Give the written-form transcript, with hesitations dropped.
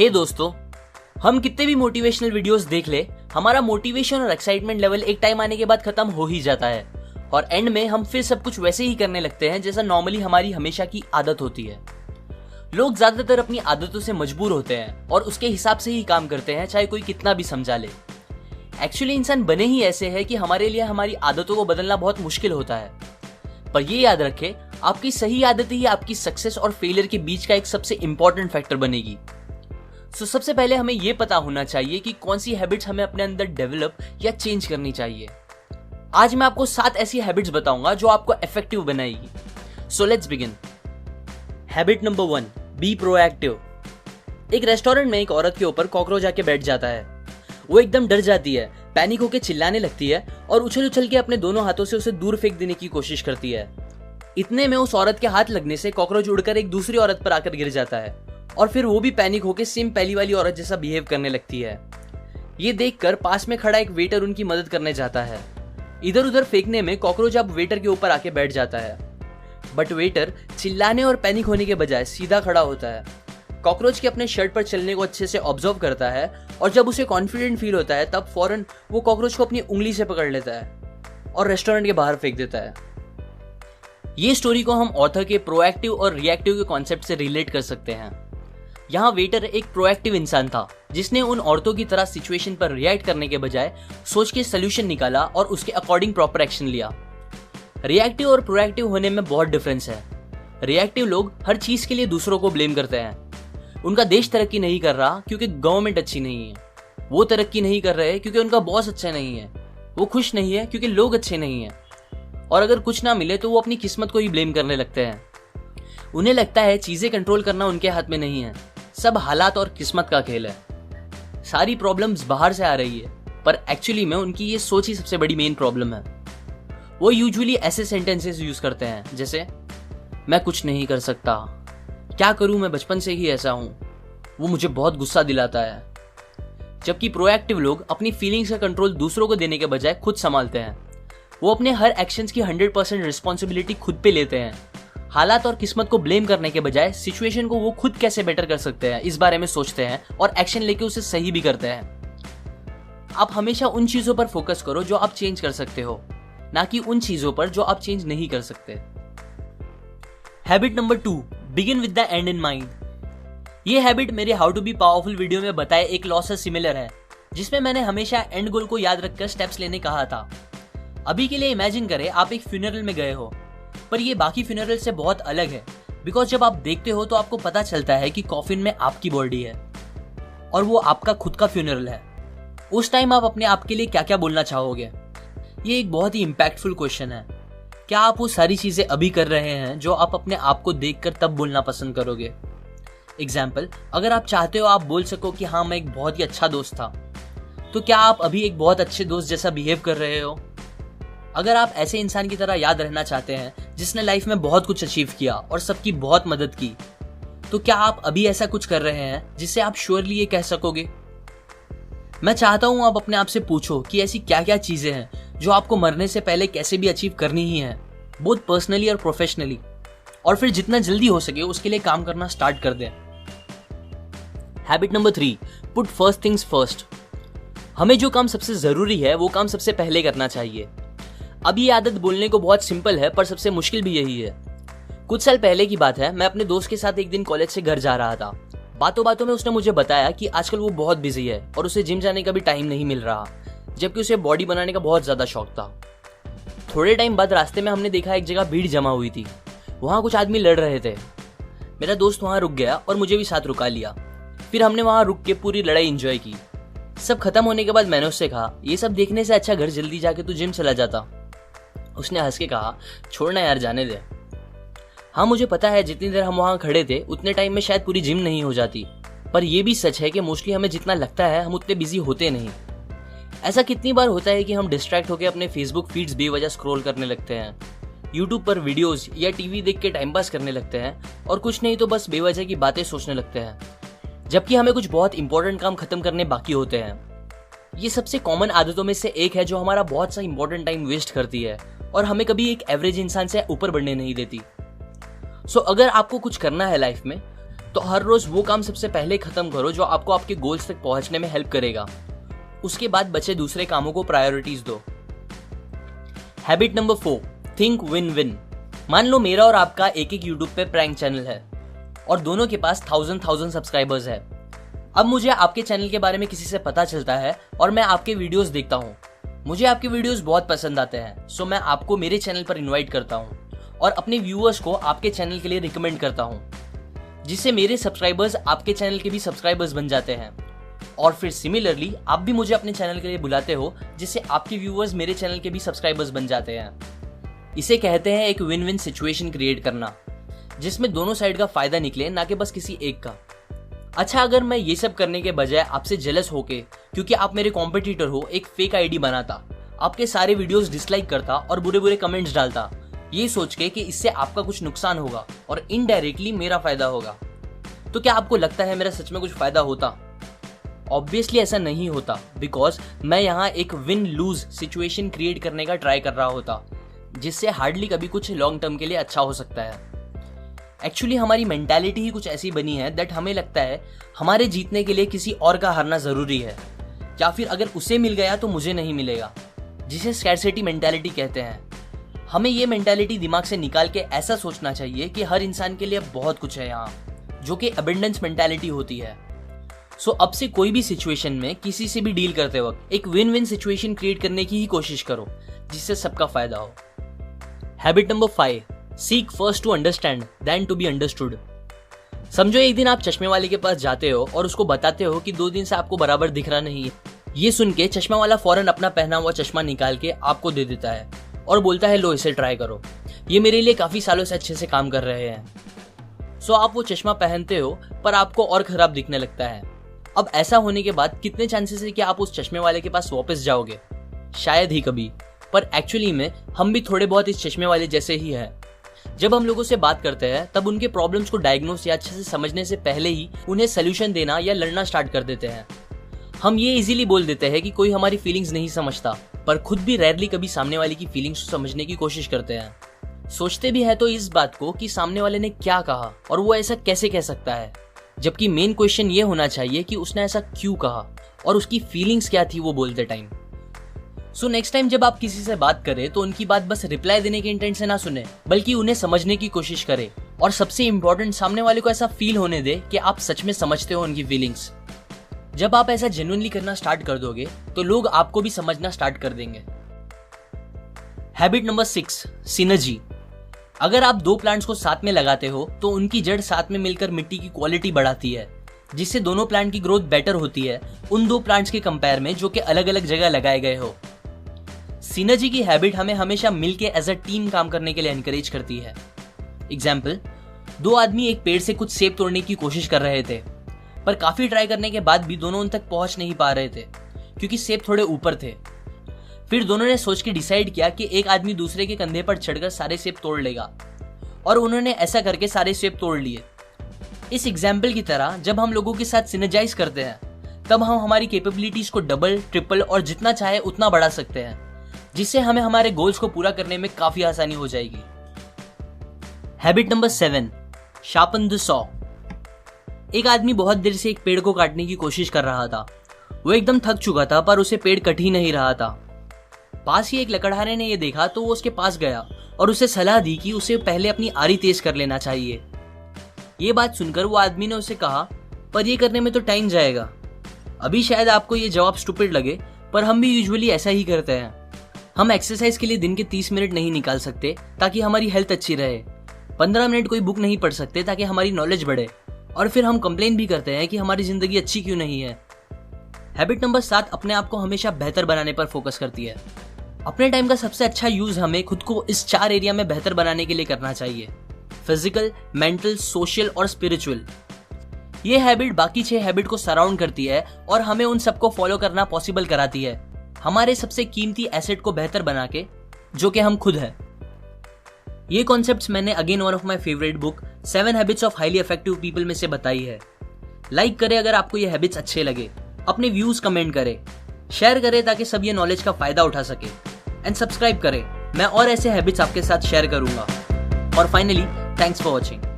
हे दोस्तों, हम कितने भी मोटिवेशनल वीडियोस देख ले, हमारा मोटिवेशन और एक्साइटमेंट लेवल एक टाइम आने के बाद खत्म हो ही जाता है और एंड में हम फिर सब कुछ वैसे ही करने लगते हैं जैसा नॉर्मली हमारी हमेशा की आदत होती है। लोग ज्यादातर अपनी आदतों से मजबूर होते हैं और उसके हिसाब से ही काम करते हैं, चाहे कोई कितना भी समझा ले। एक्चुअली इंसान बने ही ऐसे हैं कि हमारे लिए हमारी आदतों को बदलना बहुत मुश्किल होता है। पर ये याद रखें, आपकी सही आदतें ही आपकी सक्सेस और फेलियर के बीच का एक सबसे इंपॉर्टेंट फैक्टर बनेगी। सबसे पहले हमें यह पता होना चाहिए कि कौन सी हैबिट्स हमें अपने अंदर डेवलप या चेंज करनी चाहिए। आज मैं आपको 7 ऐसी हैबिट्स बताऊंगा जो आपको इफेक्टिव बनाएगी। So let's begin. Habit number 1, be proactive. एक रेस्टोरेंट में एक औरत के ऊपर कॉकरोच आके बैठ जाता है। वो एकदम डर जाती है, पैनिक होकर चिल्लाने लगती है और उछल उछल के अपने दोनों हाथों से उसे दूर फेंक देने की कोशिश करती है। इतने में उस औरत के हाथ लगने से कॉकरोच उड़कर एक दूसरी औरत पर आकर गिर जाता है और फिर वो भी पैनिक होकर सेम पहली वाली औरत जैसा बिहेव करने लगती है। ये देखकर पास में खड़ा एक वेटर उनकी मदद करने जाता है। इधर उधर फेंकने में कॉकरोच अब वेटर के ऊपर आके बैठ जाता है, बट वेटर चिल्लाने और पैनिक होने के बजाय सीधा खड़ा होता है। कॉकरोच के अपने शर्ट पर चलने को अच्छे से ऑब्जर्व करता है और जब उसे कॉन्फिडेंट फील होता है तब फौरन वो कॉकरोच को अपनी उंगली से पकड़ लेता है और रेस्टोरेंट के बाहर फेंक देता है। ये स्टोरी को हम ऑथर के प्रोएक्टिव और रिएक्टिव के कॉन्सेप्ट से रिलेट कर सकते हैं। यहाँ वेटर एक प्रोएक्टिव इंसान था जिसने उन औरतों की तरह सिचुएशन पर रिएक्ट करने के बजाय सोच के सोल्यूशन निकाला और उसके अकॉर्डिंग प्रॉपर एक्शन लिया। रिएक्टिव और प्रोएक्टिव होने में बहुत डिफरेंस है। रिएक्टिव लोग हर चीज के लिए दूसरों को ब्लेम करते हैं। उनका देश तरक्की नहीं कर रहा क्योंकि गवर्नमेंट अच्छी नहीं है, वो तरक्की नहीं कर रहे क्योंकि उनका बॉस अच्छा नहीं है, वो खुश नहीं है क्योंकि लोग अच्छे नहीं हैं, और अगर कुछ ना मिले तो वो अपनी किस्मत को ही ब्लेम करने लगते हैं। उन्हें लगता है चीजें कंट्रोल करना उनके हाथ में नहीं है, सब हालात और किस्मत का खेल है। सारी प्रॉब्लम्स बाहर से आ रही है, पर एक्चुअली में उनकी ये सोच ही सबसे बड़ी मेन प्रॉब्लम है। वो यूजुअली ऐसे सेंटेंसेस यूज करते हैं जैसे मैं कुछ नहीं कर सकता, क्या करूं, मैं बचपन से ही ऐसा हूं, वो मुझे बहुत गुस्सा दिलाता है। जबकि प्रोएक्टिव लोग अपनी फीलिंग्स का कंट्रोल दूसरों को देने के बजाय खुद संभालते हैं। वो अपने हर एक्शंस की 100% रिस्पॉन्सिबिलिटी खुद पे लेते हैं। हालात और किस्मत को ब्लेम करने के बजाय सिचुएशन को वो खुद कैसे बेटर कर सकते हैं इस बारे में सोचते हैं और एक्शन लेके उसे सही भी करते हैं। आप हमेशा उन चीजों पर फोकस करो जो आप चेंज कर सकते हो, ना कि उन चीजों पर जो आप चेंज नहीं कर सकते। Habit number 2, begin with the end in mind. ये हैबिट मेरे how to be powerful video में बताए एक लॉ से सिमिलर है, जिसमें मैंने हमेशा एंड गोल को याद रखकर स्टेप्स लेने कहा था। अभी के लिए इमेजिन करें आप एक फ्यूनरल में गए हो, पर ये बाकी फ्यूनरल से बहुत अलग है, बिकॉज जब आप देखते हो तो आपको पता चलता है कि कॉफिन में आपकी बॉडी है और वो आपका खुद का फ्यूनरल है। उस टाइम आप अपने आप के लिए क्या क्या बोलना चाहोगे? ये एक बहुत ही इम्पैक्टफुल क्वेश्चन है। क्या आप वो सारी चीजें अभी कर रहे हैं जो आप अपने आप को देखकर तब बोलना पसंद करोगे? एग्जाम्पल, अगर आप चाहते हो आप बोल सको कि हाँ मैं एक बहुत ही अच्छा दोस्त था, तो क्या आप अभी एक बहुत अच्छे दोस्त जैसा बिहेव कर रहे हो? अगर आप ऐसे इंसान की तरह याद रहना चाहते हैं जिसने लाइफ में बहुत कुछ अचीव किया और सबकी बहुत मदद की, तो क्या आप अभी ऐसा कुछ कर रहे हैं जिससे आप श्योरली ये कह सकोगे? मैं चाहता हूं आप अपने आप से पूछो कि ऐसी क्या क्या चीजें हैं जो आपको मरने से पहले कैसे भी अचीव करनी ही है, बोथ पर्सनली और प्रोफेशनली, और फिर जितना जल्दी हो सके उसके लिए काम करना स्टार्ट कर दें। Habit number 3, put first things first. हमें जो काम सबसे जरूरी है वो काम सबसे पहले करना चाहिए। अब ये आदत बोलने को बहुत सिंपल है, पर सबसे मुश्किल भी यही है। कुछ साल पहले की बात है, मैं अपने दोस्त के साथ एक दिन कॉलेज से घर जा रहा था। बातों बातों में उसने मुझे बताया कि आजकल वो बहुत बिजी है और उसे जिम जाने का भी टाइम नहीं मिल रहा, जबकि उसे बॉडी बनाने का बहुत ज्यादा शौक था। थोड़े टाइम बाद रास्ते में हमने देखा एक जगह भीड़ जमा हुई थी। वहां कुछ आदमी लड़ रहे थे। मेरा दोस्त वहां रुक गया और मुझे भी साथ रुका लिया। फिर हमने वहां रुक के पूरी लड़ाई एंजॉय की। सब खत्म होने के बाद मैंने उससे कहा, ये सब देखने से अच्छा घर जल्दी जाके तू जिम चला जाता। उसने हंस के कहा, छोड़ना यार, जाने दे। हाँ, मुझे पता है जितनी देर हम वहां खड़े थे उतने टाइम में शायद पूरी जिम नहीं हो जाती, पर यह भी सच है कि मोस्टली हमें जितना लगता है हम उतने बिजी होते नहीं। ऐसा कितनी बार होता है कि हम डिस्ट्रैक्ट होकर अपने फेसबुक फीड्स बेवजह स्क्रॉल करने लगते हैं, यूट्यूब पर वीडियोस या टीवी देख के टाइम पास करने लगते हैं, और कुछ नहीं तो बस बेवजह की बातें सोचने लगते हैं, जबकि हमें कुछ बहुत इंपॉर्टेंट काम खत्म करने बाकी होते हैं। ये सबसे कॉमन आदतों में से एक है जो हमारा बहुत सा इंपॉर्टेंट टाइम वेस्ट करती है और हमें कभी एक एवरेज इंसान से ऊपर बढ़ने नहीं देती। सो अगर आपको कुछ करना है लाइफ में, तो हर रोज वो काम सबसे पहले खत्म करो जो आपको आपके गोल्स तक पहुंचने में हेल्प करेगा। उसके बाद बचे दूसरे कामों को प्रायोरिटीज दो। Habit number 4, think win win. मान लो मेरा और आपका एक यूट्यूब पे प्रैंक चैनल है और दोनों के पास 1000 सब्सक्राइबर्स है। अब मुझे आपके चैनल के बारे में किसी से पता चलता है और मैं आपके वीडियोस देखता हूँ। मुझे आपके वीडियोस बहुत पसंद आते हैं, सो मैं आपको मेरे चैनल पर इनवाइट करता हूँ और अपने व्यूअर्स को आपके चैनल के लिए रिकमेंड करता हूँ, जिससे मेरे सब्सक्राइबर्स आपके चैनल के भी सब्सक्राइबर्स बन जाते हैं। और फिर सिमिलरली आप भी मुझे अपने चैनल के लिए बुलाते हो, जिससे आपके व्यूअर्स मेरे चैनल के भी सब्सक्राइबर्स बन जाते हैं। इसे कहते हैं एक विन विन सिचुएशन क्रिएट करना, जिसमें दोनों साइड का फायदा निकले, ना कि बस किसी एक का। अच्छा, अगर मैं ये सब करने के बजाय आपसे जेलस होके, क्योंकि आप मेरे कॉम्पिटिटर हो, एक फेक आईडी बनाता, आपके सारे वीडियोस डिसलाइक करता और बुरे बुरे कमेंट्स डालता, ये सोच के कि इससे आपका कुछ नुकसान होगा और इनडायरेक्टली मेरा फायदा होगा, तो क्या आपको लगता है मेरा सच में कुछ फायदा होता? ऑब्वियसली ऐसा नहीं होता, बिकॉज मैं यहाँ एक विन लूज सिचुएशन क्रिएट करने का ट्राई कर रहा होता, जिससे हार्डली कभी कुछ लॉन्ग टर्म के लिए अच्छा हो सकता है। एक्चुअली हमारी मेंटालिटी ही कुछ ऐसी बनी है दैट हमें लगता है हमारे जीतने के लिए किसी और का हारना जरूरी है, या फिर अगर उसे मिल गया तो मुझे नहीं मिलेगा, जिसे स्कैरसिटी मेंटालिटी कहते हैं। हमें ये मेंटालिटी दिमाग से निकाल के ऐसा सोचना चाहिए कि हर इंसान के लिए बहुत कुछ है यहाँ, जो कि अबंडेंस मेंटालिटी होती है। सो अब से कोई भी सिचुएशन में किसी से भी डील करते वक्त एक विन विन सिचुएशन क्रिएट करने की ही कोशिश करो, जिससे सबका फायदा हो। Habit number 5, seek first to understand then to be understood. समझो एक दिन आप चश्मे वाले के पास जाते हो और उसको बताते हो कि 2 दिन से आपको बराबर दिख रहा नहीं है। ये सुन के चश्मा वाला फौरन अपना पहना हुआ चश्मा निकाल के आपको दे देता है और बोलता है, लो इसे ट्राई करो, ये मेरे लिए काफी सालों से अच्छे से काम कर रहे हैं। सो आप वो चश्मा पहनते हो पर आपको और खराब दिखने लगता है। अब ऐसा होने के बाद कितने चांसेस है कि आप उस चश्मे वाले के पास वापस जाओगे? शायद ही कभी। पर एक्चुअली में हम भी थोड़े बहुत इस चश्मे वाले जैसे ही हैं। जब हम लोगों से बात करते हैं तब उनके प्रॉब्लम्स को डायग्नोस या अच्छे से समझने से पहले ही उन्हें सोल्यूशन देना या लड़ना स्टार्ट कर देते हैं। हम ये इजीली बोल देते हैं कि कोई हमारी फीलिंग्स नहीं समझता, पर खुद भी रेयरली कभी सामने वाले की फीलिंग्स को समझने की कोशिश करते हैं। सोचते भी है तो इस बात को कि सामने वाले ने क्या कहा और वो ऐसा कैसे कह सकता है, जबकि मेन क्वेश्चन ये होना चाहिए कि उसने ऐसा क्यों कहा और उसकी फीलिंग्स क्या थी वो बोलते टाइम। सो नेक्स्ट टाइम जब आप किसी से बात करें तो उनकी बात बस रिप्लाई देने के इंटेंट से ना सुने, बल्कि उन्हें समझने की कोशिश करें। और सबसे इंपॉर्टेंट, सामने वाले को ऐसा फील होने दे कि आप सच में समझते हो उनकी फीलिंग्स। जब आप ऐसा जेन्युइनली करना स्टार्ट कर दोगे तो लोग आपको भी समझना स्टार्ट कर देंगे। Habit number 6, synergy. अगर आप 2 प्लांट्स को साथ में लगाते हो तो उनकी जड़ साथ में मिलकर मिट्टी की क्वालिटी बढ़ाती है, जिससे दोनों प्लांट की ग्रोथ बेटर होती है उन 2 प्लांट्स के कंपेयर में जो कि अलग अलग जगह लगाए गए हो। सिनर्जी की हैबिट हमें हमेशा मिलके एज अ टीम काम करने के लिए एनकरेज करती है। एग्जाम्पल, 2 आदमी एक पेड़ से कुछ सेब तोड़ने की कोशिश कर रहे थे, पर काफी ट्राई करने के बाद भी दोनों उन तक पहुंच नहीं पा रहे थे क्योंकि सेब थोड़े ऊपर थे। फिर दोनों ने सोच के डिसाइड किया कि एक आदमी दूसरे के कंधे पर चढ़कर सारे सेब तोड़ लेगा, और उन्होंने ऐसा करके सारे सेब तोड़ लिए। इस एग्जाम्पल की तरह जब हम लोगों के साथ सिनर्जाइज करते हैं तब हम हमारी कैपेबिलिटीज को डबल, ट्रिपल और जितना चाहे उतना बढ़ा सकते हैं, जिससे हमें हमारे गोल्स को पूरा करने में काफी आसानी हो जाएगी। Habit number 7, sharpen the saw. एक आदमी बहुत देर से एक पेड़ को काटने की कोशिश कर रहा था। वो एकदम थक चुका था पर उसे पेड़ कट ही नहीं रहा था। पास ही एक लकड़हारे ने ये देखा तो वो उसके पास गया और उसे सलाह दी कि उसे पहले अपनी आरी तेज कर लेना चाहिए। ये बात सुनकर वो आदमी ने उसे कहा, पर ये करने में तो टाइम जाएगा। अभी शायद आपको ये जवाब स्टूपिड लगे, पर हम भी यूजुअली ऐसा ही करते हैं। हम एक्सरसाइज के लिए दिन के 30 मिनट नहीं निकाल सकते ताकि हमारी हेल्थ अच्छी रहे, 15 मिनट कोई बुक नहीं पढ़ सकते ताकि हमारी नॉलेज बढ़े, और फिर हम कंप्लेन भी करते हैं कि हमारी जिंदगी अच्छी क्यों नहीं है। हैबिट नंबर 7 अपने आप को हमेशा बेहतर बनाने पर फोकस करती है। अपने टाइम का सबसे अच्छा यूज हमें खुद को इस 4 एरिया में बेहतर बनाने के लिए करना चाहिए: फिजिकल, मेंटल, सोशल और स्पिरिचुअल। ये हैबिट बाकी 6 हैबिट को सराउंड करती है और हमें उन सबको फॉलो करना पॉसिबल कराती है, हमारे सबसे कीमती एसेट को बेहतर बना के, जो कि हम खुद हैं। ये कॉन्सेप्ट्स मैंने again one of my favourite book 7 habits of highly effective people में से बताई है। लाइक करें अगर आपको ये हैबिट्स अच्छे लगे, अपने व्यूज कमेंट करें, शेयर करें ताकि सब ये नॉलेज का फायदा उठा सके, एंड सब्सक्राइब करें। मैं और ऐसे हैबिट्स आपके साथ शेयर करूंगा। और फाइनली, थैंक्स फॉर वॉचिंग।